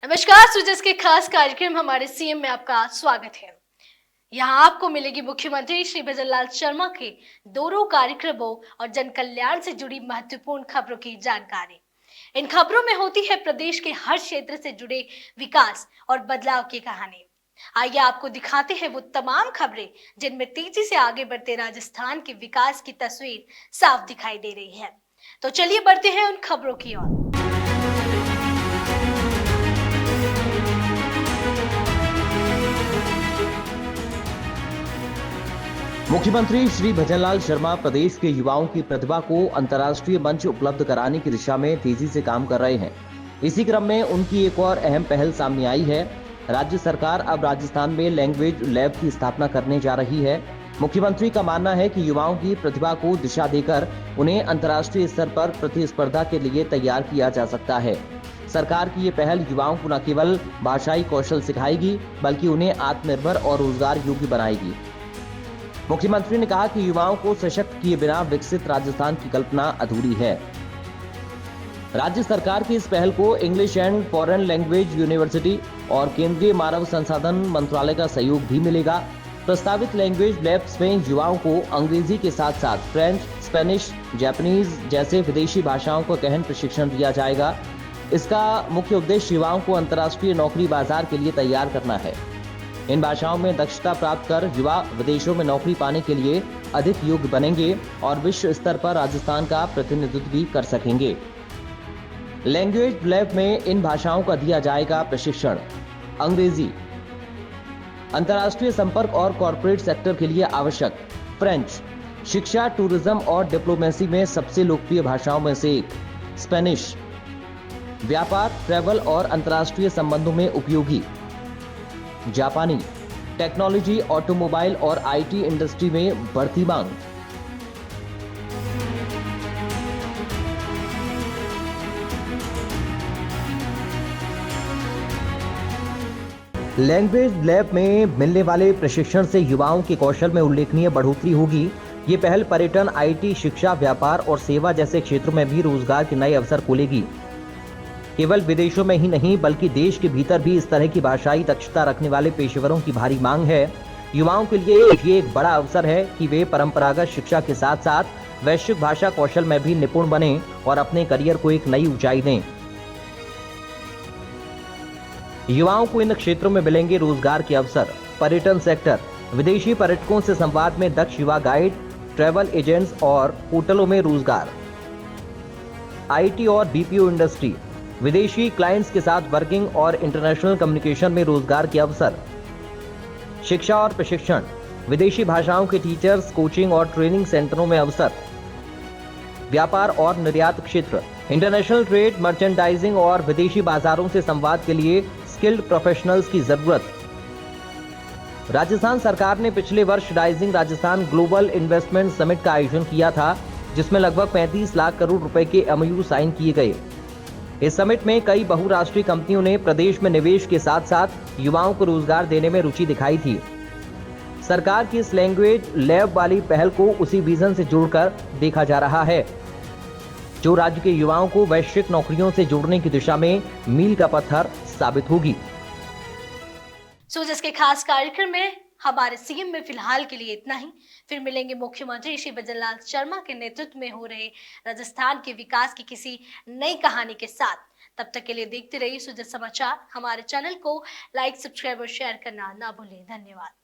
नमस्कार। सुजस के खास कार्यक्रम हमारे सीएम में आपका स्वागत है। यहाँ आपको मिलेगी मुख्यमंत्री श्री भजनलाल शर्मा के दोनों कार्यक्रमों और जन कल्याण से जुड़ी महत्वपूर्ण खबरों की जानकारी। इन खबरों में होती है प्रदेश के हर क्षेत्र से जुड़े विकास और बदलाव की कहानी। आइए आपको दिखाते हैं वो तमाम खबरें जिनमें तेजी से आगे बढ़ते राजस्थान के विकास की तस्वीर साफ दिखाई दे रही है। तो चलिए बढ़ते हैं उन खबरों की ओर। मुख्यमंत्री श्री भजनलाल शर्मा प्रदेश के युवाओं की प्रतिभा को अंतर्राष्ट्रीय मंच उपलब्ध कराने की दिशा में तेजी से काम कर रहे हैं। इसी क्रम में उनकी एक और अहम पहल सामने आई है। राज्य सरकार अब राजस्थान में लैंग्वेज लैब की स्थापना करने जा रही है। मुख्यमंत्री का मानना है कि युवाओं की प्रतिभा को दिशा देकर उन्हें अंतर्राष्ट्रीय स्तर पर प्रतिस्पर्धा के लिए तैयार किया जा सकता है। सरकार की ये पहल युवाओं को न केवल भाषाई कौशल सिखाएगी बल्कि उन्हें आत्मनिर्भर और रोजगार योग्य बनाएगी। मुख्यमंत्री ने कहा कि युवाओं को सशक्त किए बिना विकसित राजस्थान की कल्पना अधूरी है। राज्य सरकार की इस पहल को English and foreign language university और केंद्रीय मानव संसाधन मंत्रालय का सहयोग भी मिलेगा। प्रस्तावित लैंग्वेज लैब्स में युवाओं को अंग्रेजी के साथ साथ फ्रेंच, स्पेनिश, जापानीज जैसे विदेशी भाषाओं का गहन प्रशिक्षण दिया जाएगा। इसका मुख्य उद्देश्य युवाओं को अंतर्राष्ट्रीय नौकरी बाजार के लिए तैयार करना है। इन भाषाओं में दक्षता प्राप्त कर युवा विदेशों में नौकरी पाने के लिए अधिक योग्य बनेंगे और विश्व स्तर पर राजस्थान का प्रतिनिधित्व भी कर सकेंगे। लैंग्वेज लैब में इन भाषाओं का दिया जाएगा प्रशिक्षण। अंग्रेजी, अंतर्राष्ट्रीय संपर्क और कॉर्पोरेट सेक्टर के लिए आवश्यक। फ्रेंच, शिक्षा, टूरिज्म और डिप्लोमेसी में सबसे लोकप्रिय भाषाओं में से एक। स्पेनिश, व्यापार, ट्रैवल और अंतर्राष्ट्रीय संबंधों में उपयोगी। जापानी, टेक्नोलॉजी, ऑटोमोबाइल और आईटी इंडस्ट्री में बढ़ती मांग। लैंग्वेज लैब में मिलने वाले प्रशिक्षण से युवाओं के कौशल में उल्लेखनीय बढ़ोतरी होगी। ये पहल पर्यटन, आईटी, शिक्षा, व्यापार और सेवा जैसे क्षेत्रों में भी रोजगार के नए अवसर खोलेगी। केवल विदेशों में ही नहीं बल्कि देश के भीतर भी इस तरह की भाषाई दक्षता रखने वाले पेशेवरों की भारी मांग है। युवाओं के लिए ये एक बड़ा अवसर है कि वे परंपरागत शिक्षा के साथ साथ वैश्विक भाषा कौशल में भी निपुण बने और अपने करियर को एक नई ऊंचाई दें। युवाओं को इन क्षेत्रों में मिलेंगे रोजगार के अवसर। पर्यटन सेक्टर, विदेशी पर्यटकों से संवाद में दक्ष युवा गाइड, ट्रैवल एजेंट्स और होटलों में रोजगार। आईटी और बीपीओ इंडस्ट्री, विदेशी क्लाइंट्स के साथ वर्किंग और इंटरनेशनल कम्युनिकेशन में रोजगार के अवसर। शिक्षा और प्रशिक्षण, विदेशी भाषाओं के टीचर्स, कोचिंग और ट्रेनिंग सेंटरों में अवसर। व्यापार और निर्यात क्षेत्र, इंटरनेशनल ट्रेड, मर्चेंडाइजिंग और विदेशी बाजारों से संवाद के लिए स्किल्ड प्रोफेशनल्स की जरूरत। राजस्थान सरकार ने पिछले वर्ष rising Rajasthan global investment summit का आयोजन किया था, जिसमें लगभग 35 लाख करोड़ रुपए के एमओयू साइन किए गए। इस समिट में कई बहुराष्ट्रीय कंपनियों ने प्रदेश में निवेश के साथ साथ युवाओं को रोजगार देने में रुचि दिखाई थी। सरकार की इस लैंग्वेज लैब वाली पहल को उसी विजन से जोड़कर देखा जा रहा है, जो राज्य के युवाओं को वैश्विक नौकरियों से जोड़ने की दिशा में मील का पत्थर साबित होगी। सुजस के खास कार्यक्रम में हमारे सीएम में फिलहाल के लिए इतना ही। फिर मिलेंगे मुख्यमंत्री श्री भजनलाल शर्मा के नेतृत्व में हो रहे राजस्थान के विकास की किसी नई कहानी के साथ। तब तक के लिए देखते रहिए सुजस समाचार। हमारे चैनल को लाइक, सब्सक्राइब और शेयर करना ना भूलें। धन्यवाद।